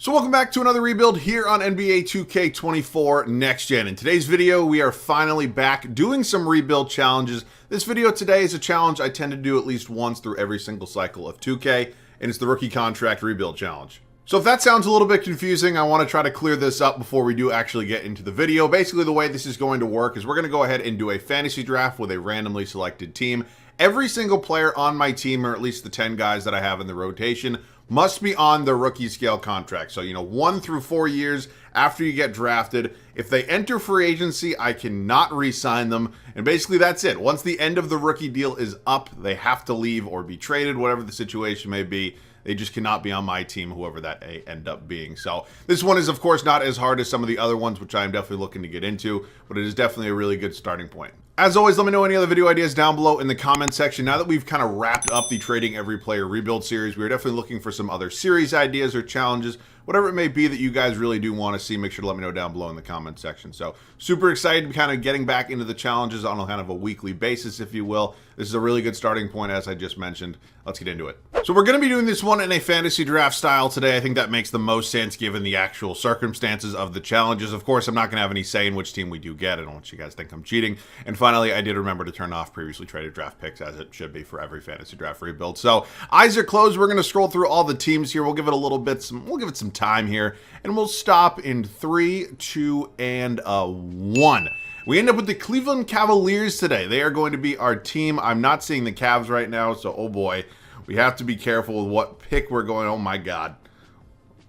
So welcome back to another rebuild here on NBA 2K24 Next Gen. In today's video, we are finally back doing some rebuild challenges. This video today is a challenge I tend to do at least once through every single cycle of 2K, and it's the Rookie Contract Rebuild Challenge. So if that sounds a little bit confusing, I want to try to clear this up before we do actually get into the video. Basically, the way this is going to work is we're going to go ahead and do a fantasy draft with a randomly selected team. Every single player on my team, or at least the 10 guys that I have in the rotation, must be on the rookie scale contract. So, 1 through 4 years after you get drafted. If they enter free agency, I cannot re-sign them. And basically that's it. Once the end of the rookie deal is up, they have to leave or be traded, whatever the situation may be. They just cannot be on my team, whoever that may end up being. So this one is, of course, not as hard as some of the other ones, which I am definitely looking to get into, but it is definitely a really good starting point. As always, let me know any other video ideas down below in the comment section. Now that we've kind of wrapped up the Trading Every Player Rebuild series, we are definitely looking for some other series ideas or challenges, whatever it may be that you guys really do want to see. Make sure to let me know down below in the comment section. So super excited to be kind of getting back into the challenges on a kind of a weekly basis, if you will. This is a really good starting point, as I just mentioned. Let's get into it. So we're going to be doing this one in a fantasy draft style today. I think that makes the most sense given the actual circumstances of the challenges. Of course, I'm not going to have any say in which team we do get. I don't want you guys to think I'm cheating. And finally, I did remember to turn off previously traded draft picks, as it should be for every fantasy draft rebuild. So eyes are closed. We're going to scroll through all the teams here. We'll give it a little bit, we'll give it some time here, and we'll stop in 3, 2, and 1. We end up with the Cleveland Cavaliers today. They are going to be our team. I'm not seeing the Cavs right now, so oh boy. We have to be careful with what pick we're going. Oh my god.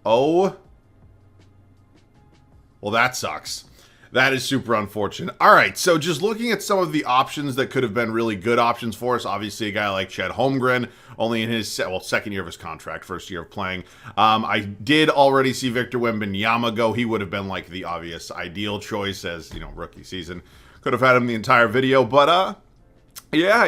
Oh. Well, that sucks. That is super unfortunate. All right, so just looking at some of the options that could have been really good options for us. Obviously, a guy like Chet Holmgren, only in his second year of his contract, first year of playing. I did already see Victor Wembanyama go. He would have been like the obvious ideal choice as, rookie season. Could have had him the entire video, but yeah,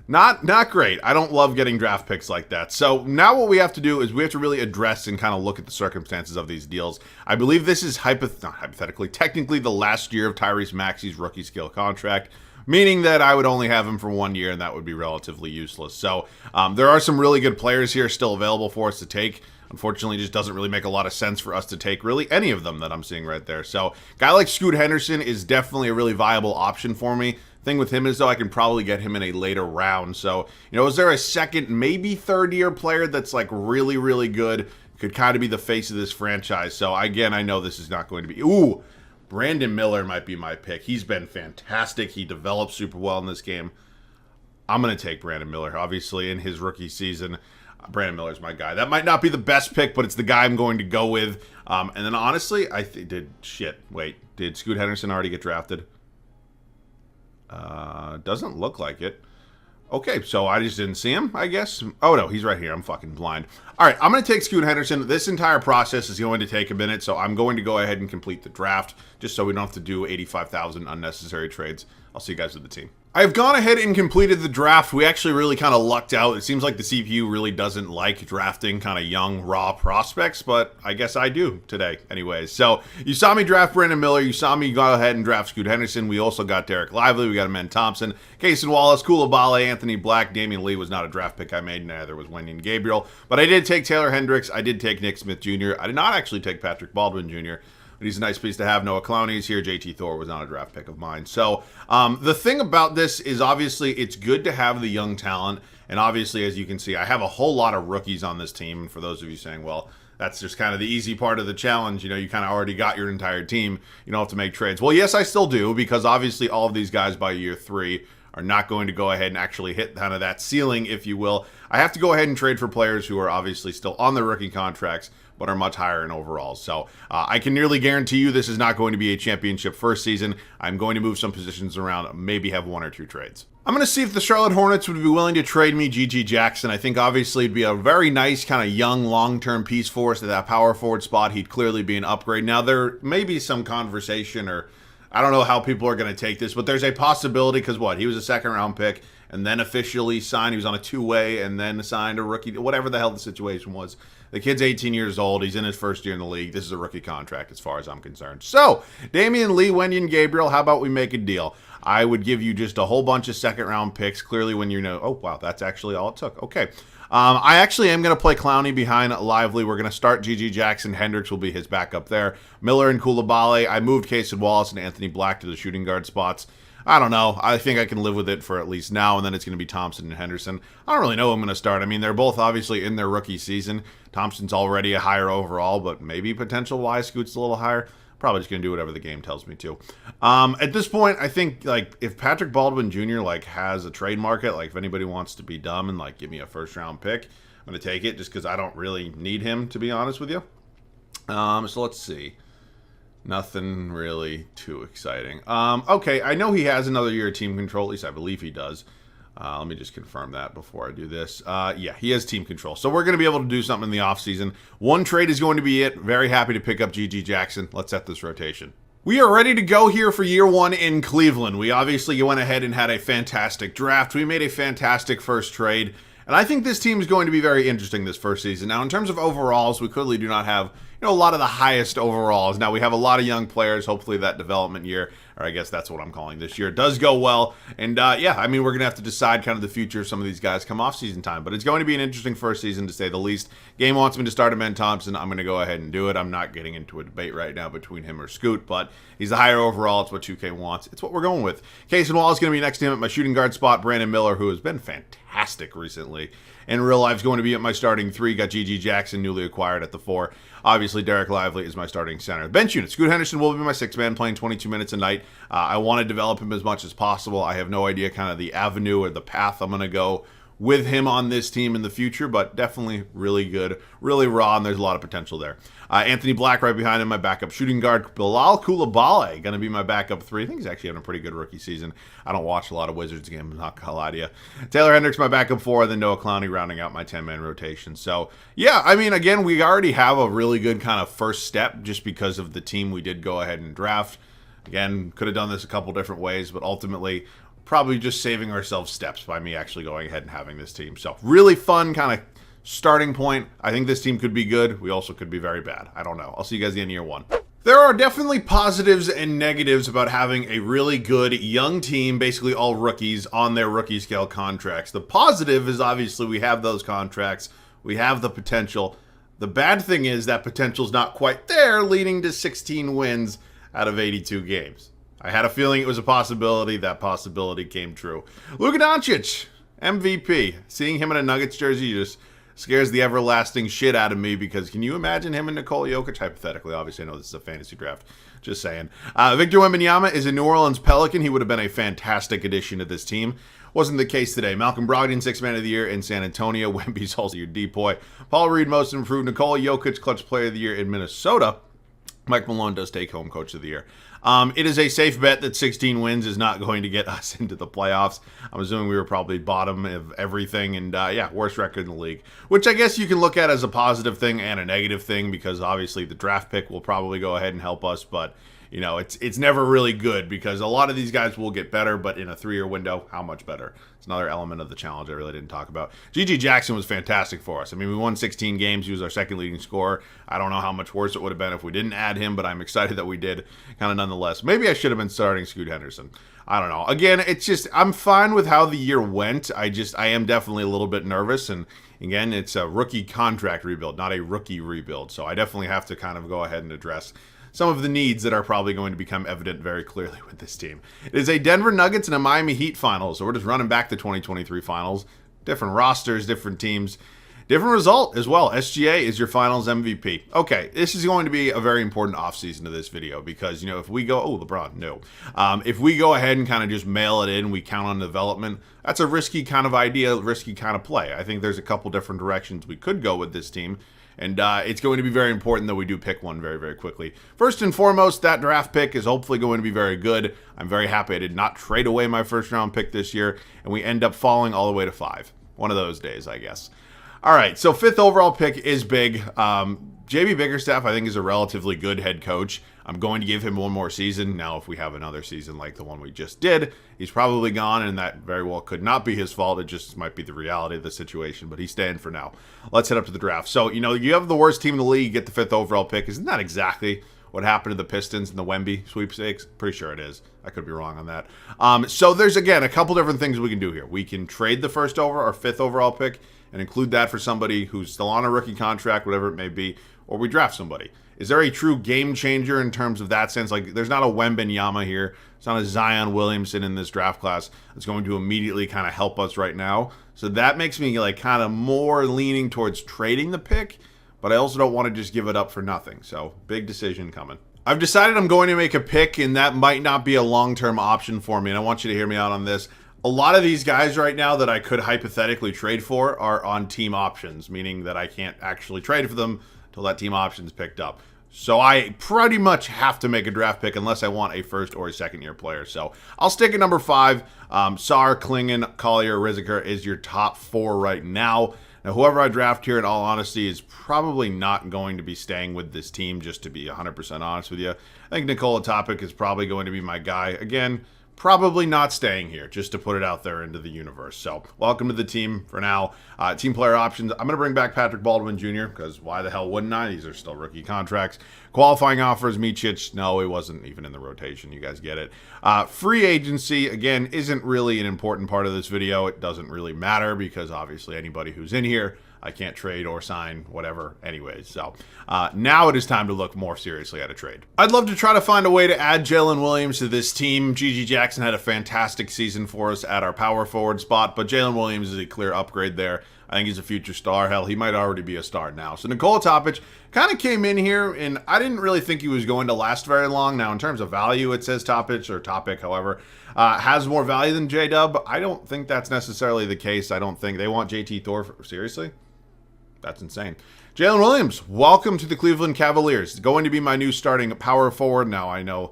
not great. I don't love getting draft picks like that. So now what we have to do is we have to really address and kind of look at the circumstances of these deals. I believe this is technically the last year of Tyrese Maxey's rookie scale contract, meaning that I would only have him for 1 year and that would be relatively useless. So there are some really good players here still available for us to take. Unfortunately, it just doesn't really make a lot of sense for us to take really any of them that I'm seeing right there. So a guy like Scoot Henderson is definitely a really viable option for me. Thing with him is, though, I can probably get him in a later round. So, is there a second, maybe third-year player that's like really, really good? Could kind of be the face of this franchise. So, again, I know this is not going to be... Ooh, Brandon Miller might be my pick. He's been fantastic. He developed super well in this game. I'm going to take Brandon Miller, obviously, in his rookie season. Brandon Miller's my guy. That might not be the best pick, but it's the guy I'm going to go with. And then, honestly, did Scoot Henderson already get drafted? Doesn't look like it. Okay, so I just didn't see him, I guess. Oh, no, he's right here. I'm fucking blind. All right, I'm going to take Scoot Henderson. This entire process is going to take a minute, so I'm going to go ahead and complete the draft, just so we don't have to do 85,000 unnecessary trades. I'll see you guys with the team. I've gone ahead and completed the draft. We actually really kind of lucked out. It seems like the CPU really doesn't like drafting kind of young, raw prospects, but I guess I do today anyways. So you saw me draft Brandon Miller. You saw me go ahead and draft Scoot Henderson. We also got Derek Lively. We got Amen Thompson, Cason Wallace, Koulibaly, Anthony Black. Damian Lee was not a draft pick I made. Neither was Wenyen Gabriel. But I did take Taylor Hendricks. I did take Nick Smith Jr. I did not actually take Patrick Baldwin Jr., but he's a nice piece to have. Noah Clowney's here. JT Thor was not a draft pick of mine. So the thing about this is obviously it's good to have the young talent. And obviously, as you can see, I have a whole lot of rookies on this team. And for those of you saying, well, that's just kind of the easy part of the challenge. You kind of already got your entire team. You don't have to make trades. Well, yes, I still do, because obviously all of these guys by year 3 are not going to go ahead and actually hit kind of that ceiling, if you will. I have to go ahead and trade for players who are obviously still on their rookie contracts, but are much higher in overalls. So I can nearly guarantee you this is not going to be a championship first season. I'm going to move some positions around, maybe have 1 or 2 trades. I'm going to see if the Charlotte Hornets would be willing to trade me G.G. Jackson. I think obviously it'd be a very nice kind of young, long-term piece for us at that power forward spot. He'd clearly be an upgrade. Now, there may be some conversation, or I don't know how people are going to take this, but there's a possibility because he was a second-round pick and then officially signed. He was on a 2-way and then signed a rookie, whatever the hell the situation was. The kid's 18 years old. He's in his first year in the league. This is a rookie contract as far as I'm concerned. So, Damian Lee, Wenyen Gabriel, how about we make a deal? I would give you just a whole bunch of second-round picks. Clearly, when oh, wow, that's actually all it took. Okay. I actually am going to play Clowney behind Lively. We're going to start GG Jackson. Hendricks will be his backup there. Miller and Koulibaly. I moved Casey Wallace and Anthony Black to the shooting guard spots. I don't know. I think I can live with it for at least now, and then it's going to be Thompson and Henderson. I don't really know who I'm going to start. I mean, they're both obviously in their rookie season. Thompson's already a higher overall, but maybe potential-wise Scoot's a little higher. Probably just going to do whatever the game tells me to. At this point, I think, like, if Patrick Baldwin Jr., like, has a trade market, like, if anybody wants to be dumb and, like, give me a first-round pick, I'm going to take it just because I don't really need him, to be honest with you. So let's see. Nothing really too exciting. Okay, I know he has another year of team control. At least I believe he does. Let me just confirm that before I do this. Yeah, he has team control. So we're going to be able to do something in the offseason. One trade is going to be it. Very happy to pick up GG Jackson. Let's set this rotation. We are ready to go here for year one in Cleveland. We obviously went ahead and had a fantastic draft. We made a fantastic first trade. And I think this team is going to be very interesting this first season. Now, in terms of overalls, we clearly do not have, a lot of the highest overalls. Now, we have a lot of young players. Hopefully that development year, or I guess that's what I'm calling this year, does go well. And yeah, I mean, we're going to have to decide kind of the future of some of these guys come off season time. But it's going to be an interesting first season, to say the least. Game wants me to start Ben Thompson. I'm going to go ahead and do it. I'm not getting into a debate right now between him or Scoot, but he's the higher overall. It's what 2K wants. It's what we're going with. Casey Wall is going to be next to him at my shooting guard spot. Brandon Miller, who has been fantastic recently. In real life, is going to be at my starting 3. Got GG Jackson, newly acquired, at the 4. Obviously, Derek Lively is my starting center. Bench unit. Scoot Henderson will be my 6th man, playing 22 minutes a night. I want to develop him as much as possible. I have no idea kind of the avenue or the path I'm going to go with him on this team in the future, but definitely really good, really raw, and there's a lot of potential there. Anthony Black right behind him, my backup shooting guard. Bilal Koulibaly going to be my backup 3. I think he's actually having a pretty good rookie season. I don't watch a lot of Wizards games, I'm not going to lie to you. Taylor Hendricks, my backup 4, then Noah Clowney rounding out my 10-man rotation. So, yeah, I mean, again, we already have a really good kind of first step just because of the team we did go ahead and draft. Again, could have done this a couple different ways, but ultimately probably just saving ourselves steps by me actually going ahead and having this team. So really fun kind of starting point. I think this team could be good. We also could be very bad. I don't know. I'll see you guys at the end of year one. There are definitely positives and negatives about having a really good young team, basically all rookies, on their rookie scale contracts. The positive is obviously we have those contracts. We have the potential. The bad thing is that potential is not quite there, leading to 16 wins out of 82 games. I had a feeling it was a possibility. That possibility came true. Luka Doncic, MVP. Seeing him in a Nuggets jersey just scares the everlasting shit out of me, because can you imagine him and Nikola Jokic? Hypothetically, obviously, I know this is a fantasy draft. Just saying. Victor Wembanyama is a New Orleans Pelican. He would have been a fantastic addition to this team. Wasn't the case today. Malcolm Brogdon, 6th man of the year in San Antonio. Wemby's also your depoy. Paul Reed, most improved. Nikola Jokic, clutch player of the year in Minnesota. Mike Malone does take home coach of the year. It is a safe bet that 16 wins is not going to get us into the playoffs. I'm assuming we were probably bottom of everything, and yeah, worst record in the league, which I guess you can look at as a positive thing and a negative thing, because obviously the draft pick will probably go ahead and help us, but you know, it's never really good, because a lot of these guys will get better, but in a 3-year window, how much better? It's another element of the challenge I really didn't talk about. GG Jackson was fantastic for us. I mean, we won 16 games. He was our second leading scorer. I don't know how much worse it would have been if we didn't add him, but I'm excited that we did, kind of nonetheless. Maybe I should have been starting Scoot Henderson. I don't know. Again, it's just, I'm fine with how the year went. I am definitely a little bit nervous, and again, it's a rookie contract rebuild, not a rookie rebuild. So I definitely have to kind of go ahead and address some of the needs that are probably going to become evident very clearly with this team. It is a Denver Nuggets and a Miami Heat finals, so we're just running back to 2023 finals. Different rosters, different teams, different result as well. SGA is your finals MVP. Okay, this is going to be a very important offseason of this video, because, you know, if we go, oh, LeBron, no. If we go ahead and kind of just mail it in, we count on development, that's a risky kind of idea, risky kind of play. I think there's a couple different directions we could go with this team. And it's going to be very important that we do pick one very, very quickly. First and foremost, that draft pick is hopefully going to be very good. I'm very happy I did not trade away my first round pick this year, and we end up falling all the way to 5. One of those days, I guess. All right, so 5th overall pick is big. JB Bickerstaff, I think, is a relatively good head coach. I'm going to give him one more season. Now, if we have another season like the one we just did, he's probably gone, and that very well could not be his fault. It just might be the reality of the situation, but he's staying for now. Let's head up to the draft. So, you know, you have the worst team in the league, get the 5th overall pick. Isn't that exactly what what happened to the Pistons and the Wemby sweepstakes? Pretty sure it is. I could be wrong on that. So there's, again, a couple different things we can do here. We can trade the first or fifth overall pick and include that for somebody who's still on a rookie contract, whatever it may be, or we draft somebody. Is there a true game changer in terms of that sense? Like, there's not a Wembanyama here. It's not a Zion Williamson in this draft class that's going to immediately kind of help us right now. So that makes me like kind of more leaning towards trading the pick, but I also don't want to just give it up for nothing. So big decision coming. I've decided I'm going to make a pick, and that might not be a long-term option for me, and I want you to hear me out on this. A lot of these guys right now that I could hypothetically trade for are on team options, meaning that I can't actually trade for them until that team option's picked up. So I pretty much have to make a draft pick unless I want a first or a second year player. So I'll stick at number 5. Sar, Klingon, Collier, Riziker is your top 4 right now. Now, whoever I draft here, in all honesty, is probably not going to be staying with this team, just to be 100% honest with you. I think Nikola Topic is probably going to be my guy. Again, probably not staying here, just to put it out there into the universe. So, welcome to the team for now. Team player options. I'm going to bring back Patrick Baldwin Jr., because why the hell wouldn't I? These are still rookie contracts. Qualifying offers, Micic. No, it wasn't even in the rotation. You guys get it. Free agency, again, isn't really an important part of this video. It doesn't really matter, because obviously anybody who's in here, I can't trade or sign, whatever, anyways. So now it is time to look more seriously at a trade. I'd love to try to find a way to add Jalen Williams to this team. Gigi Jackson had a fantastic season for us at our power forward spot, but Jalen Williams is a clear upgrade there. I think he's a future star. Hell, he might already be a star now. So Nikola Topic kind of came in here, and I didn't really think he was going to last very long. Now, in terms of value, it says Topic, or Topic, however, has more value than J-Dub. I don't think that's necessarily the case. I don't think they want JT Thor. Seriously? That's insane. Jalen Williams, welcome to the Cleveland Cavaliers. Going to be my new starting power forward. Now, I know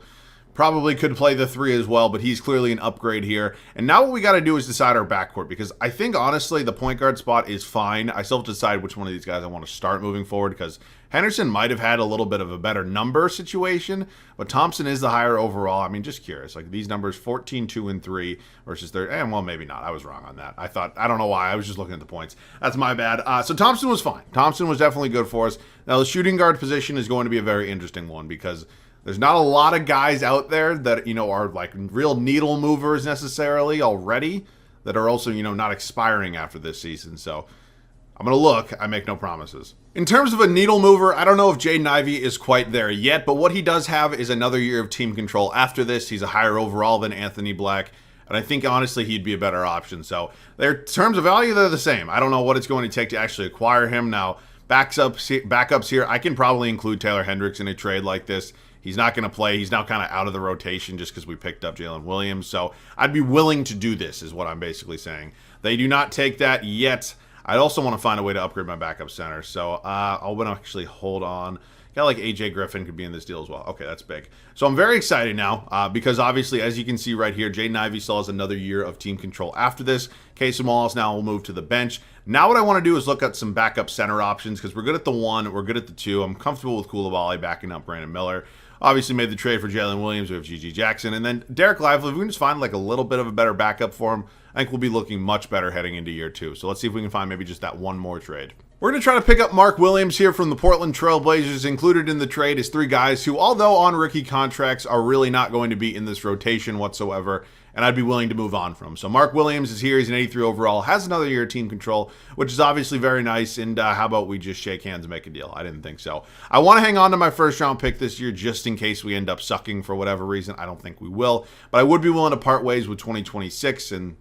probably could play the 3 as well, but he's clearly an upgrade here. And now what we got to do is decide our backcourt, because I think, honestly, the point guard spot is fine. I still have to decide which one of these guys I want to start moving forward, because Henderson might have had a little bit of a better number situation, but Thompson is the higher overall. I mean, just curious. Like, these numbers, 14, 2, and 3 versus 30. And, well, maybe not. I was wrong on that. I don't know why. I was just looking at the points. That's my bad. So Thompson was fine. Thompson was definitely good for us. Now, the shooting guard position is going to be a very interesting one, because there's not a lot of guys out there that, are like real needle movers necessarily already, that are also, not expiring after this season. So I'm going to look. I make no promises. In terms of a needle mover, I don't know if Jaden Ivey is quite there yet, but what he does have is another year of team control after this. He's a higher overall than Anthony Black, and I think, honestly, he'd be a better option. So in terms of value, they're the same. I don't know what it's going to take to actually acquire him. Now, backups here, I can probably include Taylor Hendricks in a trade like this. He's not going to play. He's now kind of out of the rotation just because we picked up Jalen Williams. So I'd be willing to do this, is what I'm basically saying. They do not take that yet. I'd also want to find a way to upgrade my backup center. So I'll actually hold on. Guy like AJ Griffin could be in this deal as well. Okay, that's big. So I'm very excited now because obviously, as you can see right here, Jaden Ivey still has another year of team control after this. Casey Wallace now will move to the bench. Now what I want to do is look at some backup center options, because we're good at the 1, we're good at the 2. I'm comfortable with Coulibaly backing up Brandon Miller. Obviously made the trade for Jalen Williams. We have Gigi Jackson. And then Derek Lively, if we can just find like a little bit of a better backup for him, I think we'll be looking much better heading into year 2. So let's see if we can find maybe just that one more trade. We're going to try to pick up Mark Williams here from the Portland Trail Blazers. Included in the trade is 3 guys who, although on rookie contracts, are really not going to be in this rotation whatsoever, and I'd be willing to move on from. So Mark Williams is here. He's an 83 overall, has another year of team control, which is obviously very nice. And how about we just shake hands and make a deal? I didn't think so. I want to hang on to my first round pick this year just in case we end up sucking for whatever reason. I don't think we will, but I would be willing to part ways with 2026, and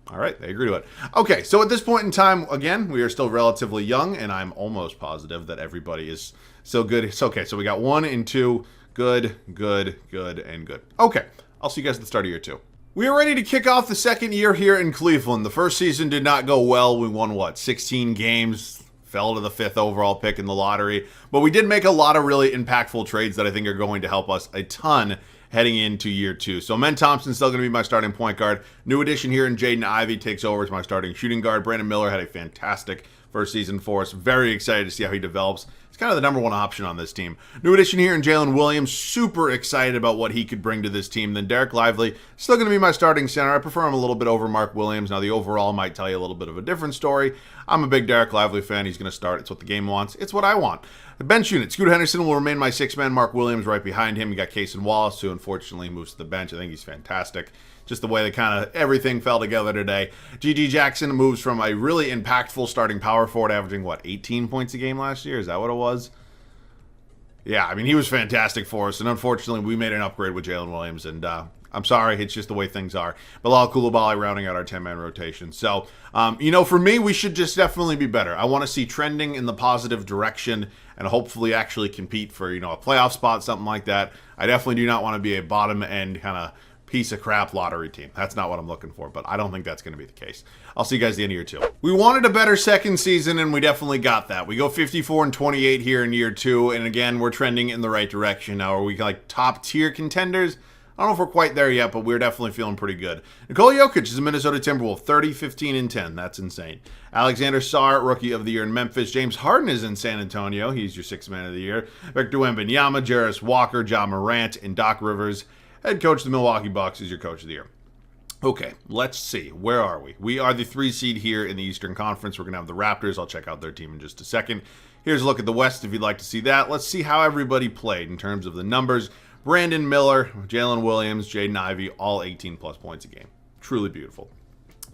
all right, they agree to it. Okay, so at this point in time, again, we are still relatively young, and I'm almost positive that everybody is so good. It's okay, so we got 1 and 2. Good, good, good, and good. Okay, I'll see you guys at the start of year 2. We are ready to kick off the second year here in Cleveland. The first season did not go well. We won, 16 games, fell to the 5th overall pick in the lottery. But we did make a lot of really impactful trades that I think are going to help us a ton heading into year 2. So Men Thompson's still going to be my starting point guard. New addition here in Jaden Ivey takes over as my starting shooting guard. Brandon Miller had a fantastic first season for us. Very excited to see how he develops. He's kind of the number 1 option on this team. New addition here in Jalen Williams. Super excited about what he could bring to this team. Then Derek Lively, still going to be my starting center. I prefer him a little bit over Mark Williams. Now the overall might tell you a little bit of a different story. I'm a big Derek Lively fan. He's going to start. It's what the game wants. It's what I want. The bench unit, Scoot Henderson will remain my 6-man. Mark Williams right behind him. You got Cason Wallace, who unfortunately moves to the bench. I think he's fantastic. Just the way that kind of everything fell together today. G.G. Jackson moves from a really impactful starting power forward, averaging, 18 points a game last year? Is that what it was? Yeah, I mean, he was fantastic for us, and unfortunately, we made an upgrade with Jalen Williams, and I'm sorry, it's just the way things are. Bilal Coulibaly rounding out our 10-man rotation. So, for me, we should just definitely be better. I want to see trending in the positive direction and hopefully actually compete for, a playoff spot, something like that. I definitely do not want to be a bottom-end kind of piece of crap lottery team. That's not what I'm looking for, but I don't think that's going to be the case. I'll see you guys at the end of year 2. We wanted a better second season, and we definitely got that. We go 54-28 here in year 2, and again, we're trending in the right direction. Now, are we like top-tier contenders? I don't know if we're quite there yet, but we're definitely feeling pretty good. Nikola Jokic is a Minnesota Timberwolf, 30, 15, and 10. That's insane. Alexander Sarr, Rookie of the Year in Memphis. James Harden is in San Antonio. He's your 6th man of the year. Victor Wembanyama, Jarris Walker, Ja Morant, and Doc Rivers. Head coach of the Milwaukee Bucks is your Coach of the Year. Okay, let's see. Where are we? We are the 3 seed here in the Eastern Conference. We're going to have the Raptors. I'll check out their team in just a second. Here's a look at the West if you'd like to see that. Let's see how everybody played in terms of the numbers. Brandon Miller, Jalen Williams, Jaden Ivey, all 18-plus points a game. Truly beautiful.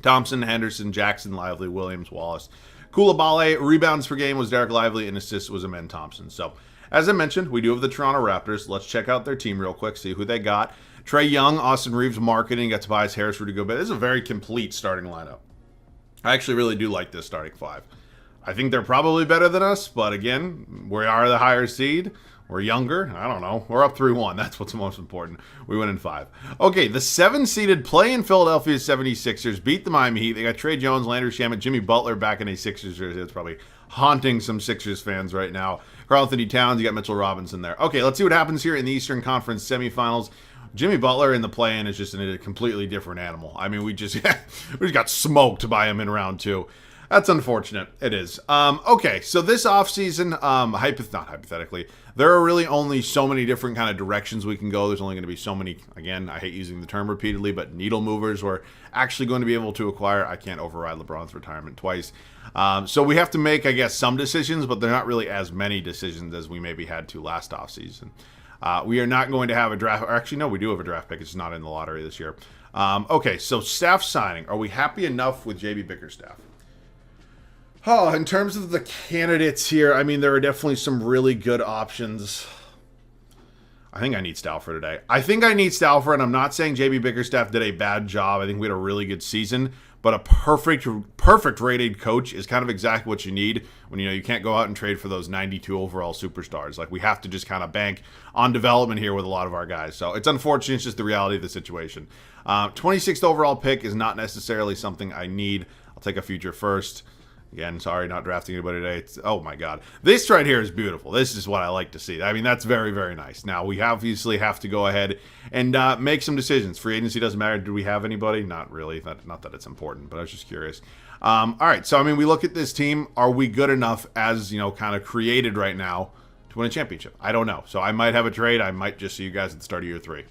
Thompson, Henderson, Jackson, Lively, Williams, Wallace. Coulibaly, rebounds per game was Derek Lively, and assists was Amen Thompson. So, as I mentioned, we do have the Toronto Raptors. Let's check out their team real quick, see who they got. Trae Young, Austin Reeves, marketing, got Tobias Harris, Rudy Gobert. This is a very complete starting lineup. I actually really do like this starting 5. I think they're probably better than us, but again, we are the higher seed. We're younger. I don't know. We're up 3-1. That's what's most important. We win in 5. Okay, the 7-seeded play in Philadelphia 76ers beat the Miami Heat. They got Trey Jones, Landry Shamet, Jimmy Butler back in a Sixers jersey. It's probably haunting some Sixers fans right now. Karl Anthony Towns, you got Mitchell Robinson there. Okay, let's see what happens here in the Eastern Conference semifinals. Jimmy Butler in the play-in is just a completely different animal. I mean, we just got smoked by him in round 2. That's unfortunate. It is. Okay, so this offseason, not hypothetically, there are really only so many different kind of directions we can go. There's only going to be so many, again, I hate using the term repeatedly, but needle movers we're actually going to be able to acquire. I can't override LeBron's retirement twice. So we have to make, I guess, some decisions, but they're not really as many decisions as we maybe had to last offseason. We are not going to have a draft. Or actually, no, we do have a draft pick. It's not in the lottery this year. Okay, so staff signing. Are we happy enough with JB Bickerstaff? Oh, in terms of the candidates here, I mean, there are definitely some really good options. I think I need Stauffer today. And I'm not saying JB Bickerstaff did a bad job. I think we had a really good season. But a perfect rated coach is kind of exactly what you need when, you can't go out and trade for those 92 overall superstars. Like, we have to just kind of bank on development here with a lot of our guys. So it's unfortunate. It's just the reality of the situation. 26th overall pick is not necessarily something I need. I'll take a future first. Again, sorry, not drafting anybody today. Oh, my God. This right here is beautiful. This is what I like to see. I mean, that's very, very nice. Now, we obviously have to go ahead and make some decisions. Free agency doesn't matter. Do we have anybody? Not really. Not that it's important, but I was just curious. All right, so, I mean, we look at this team. Are we good enough as, kind of created right now to win a championship? I don't know. So I might have a trade. I might just see you guys at the start of year 3.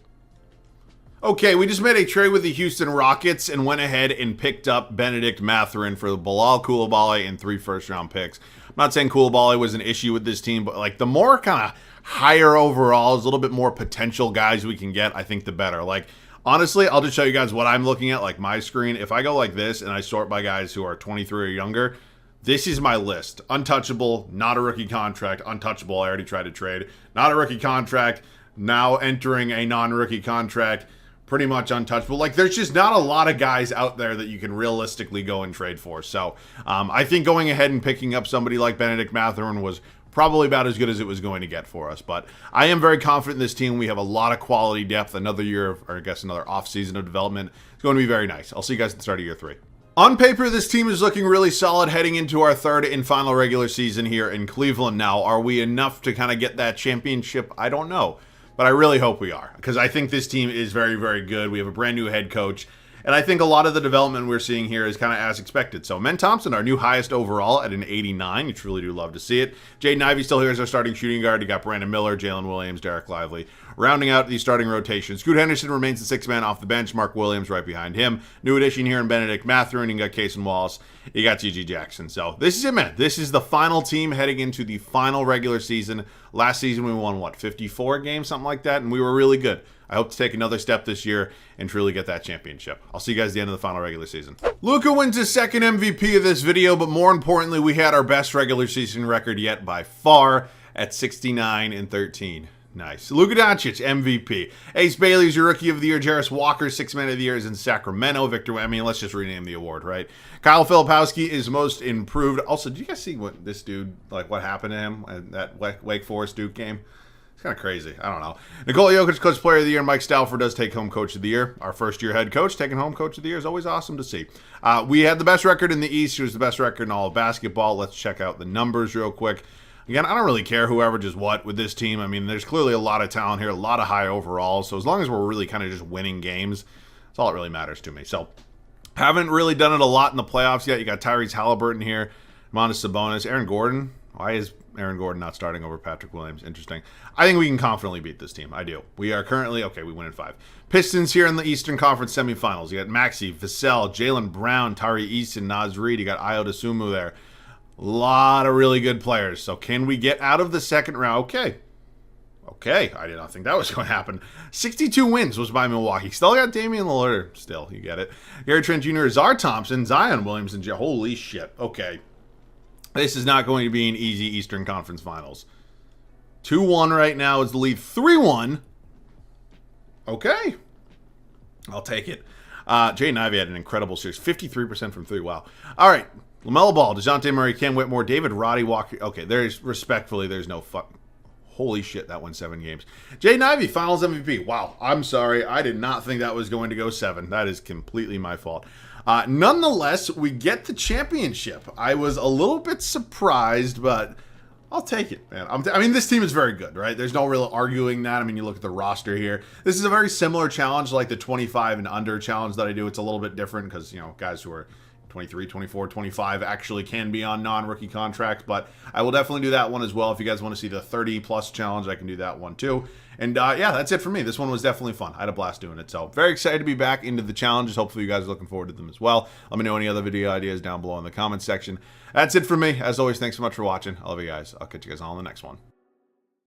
Okay, we just made a trade with the Houston Rockets and went ahead and picked up Benedict Mathurin for Bilal Coulibaly and 3 first-round picks. I'm not saying Coulibaly was an issue with this team, but like the more kind of higher overalls, a little bit more potential guys we can get, I think the better. Like, honestly, I'll just show you guys what I'm looking at, like my screen. If I go like this and I sort by guys who are 23 or younger, this is my list. Untouchable, not a rookie contract. Untouchable, I already tried to trade. Not a rookie contract, now entering a non-rookie contract. Pretty much untouchable. Like, there's just not a lot of guys out there that you can realistically go and trade for. So, I think going ahead and picking up somebody like Benedict Mathurin was probably about as good as it was going to get for us. But I am very confident in this team. We have a lot of quality depth. Another year, or I guess another offseason of development. It's going to be very nice. I'll see you guys at the start of year 3. On paper, this team is looking really solid heading into our 3rd and final regular season here in Cleveland. Now, are we enough to kind of get that championship? I don't know. But I really hope we are, because I think this team is very, very good. We have a brand new head coach, and I think a lot of the development we're seeing here is kind of as expected. So, Amen Thompson, our new highest overall at an 89. You truly do love to see it. Jaden Ivey still here as our starting shooting guard. You got Brandon Miller, Jalen Williams, Derek Lively, Rounding out the starting rotation, Scoot Henderson remains the sixth man off the bench. Mark Williams right behind him. New addition here in Benedict Mathurin. You got Cason Wallace. You got G.G. Jackson. So this is it, man. This is the final team heading into the final regular season. Last season we won, what, 54 games, something like that, and we were really good. I hope to take another step this year and truly get that championship. I'll see you guys at the end of the final regular season. Luka wins his second MVP of this video, but more importantly, we had our best regular season record yet by far at 69-13. Nice. Luka Doncic, MVP. Ace Bailey's your Rookie of the Year. Jarris Walker, Sixth Man of the Year, is in Sacramento. Victor, I mean, let's just rename the award, right? Kyle Filipowski is Most Improved. Also, did you guys see what this dude, like, what happened to him at that Wake Forest Duke game? It's kind of crazy. I don't know. Nikola Jokic, Coach Player of the Year. Mike Stauffer does take home Coach of the Year. Our first-year head coach taking home Coach of the Year is always awesome to see. We had the best record in the East. It was the best record in all of basketball. Let's check out the numbers real quick. Again, I don't really care who averages what with this team. I mean, there's clearly a lot of talent here, a lot of high overalls. So as long as we're really kind of just winning games, that's all that really matters to me. So haven't really done it a lot in the playoffs yet. You got Tyrese Halliburton here, Montes Sabonis, Aaron Gordon. Why is Aaron Gordon not starting over Patrick Williams? Interesting. I think we can confidently beat this team. I do. We are currently, okay, we win in 5. Pistons here in the Eastern Conference semifinals. You got Maxey, Vassell, Jaylen Brown, Tari Easton, Naz Reid. You got Ayo Dosunmu there. A lot of really good players. So can we get out of the second round? Okay. I did not think that was going to happen. 62 wins was by Milwaukee. Still got Damian Lillard. Still, you get it. Gary Trent Jr., Zar Thompson, Zion Williamson. Holy shit. Okay. This is not going to be an easy Eastern Conference Finals. 2-1 right now is the lead. 3-1. Okay. I'll take it. Jaden Ivey had an incredible series. 53% from 3. Wow. All right. LaMelo Ball, DeJounte Murray, Ken Whitmore, David Roddy Walker. Okay, there's no fuck. Holy shit, that won 7 games. Jaden Ivey, Finals MVP. Wow, I'm sorry. I did not think that was going to go 7. That is completely my fault. Nonetheless, we get the championship. I was a little bit surprised, but I'll take it, man. I mean, this team is very good, right? There's no real arguing that. I mean, you look at the roster here. This is a very similar challenge like the 25 and under challenge that I do. It's a little bit different because, you know, guys who are 23, 24, 25 actually can be on non-rookie contracts, but I will definitely do that one as well. If you guys want to see the 30-plus challenge, I can do that one too. And yeah, that's it for me. This one was definitely fun. I had a blast doing it. So very excited to be back into the challenges. Hopefully you guys are looking forward to them as well. Let me know any other video ideas down below in the comments section. That's it for me. As always, thanks so much for watching. I love you guys. I'll catch you guys all in the next one.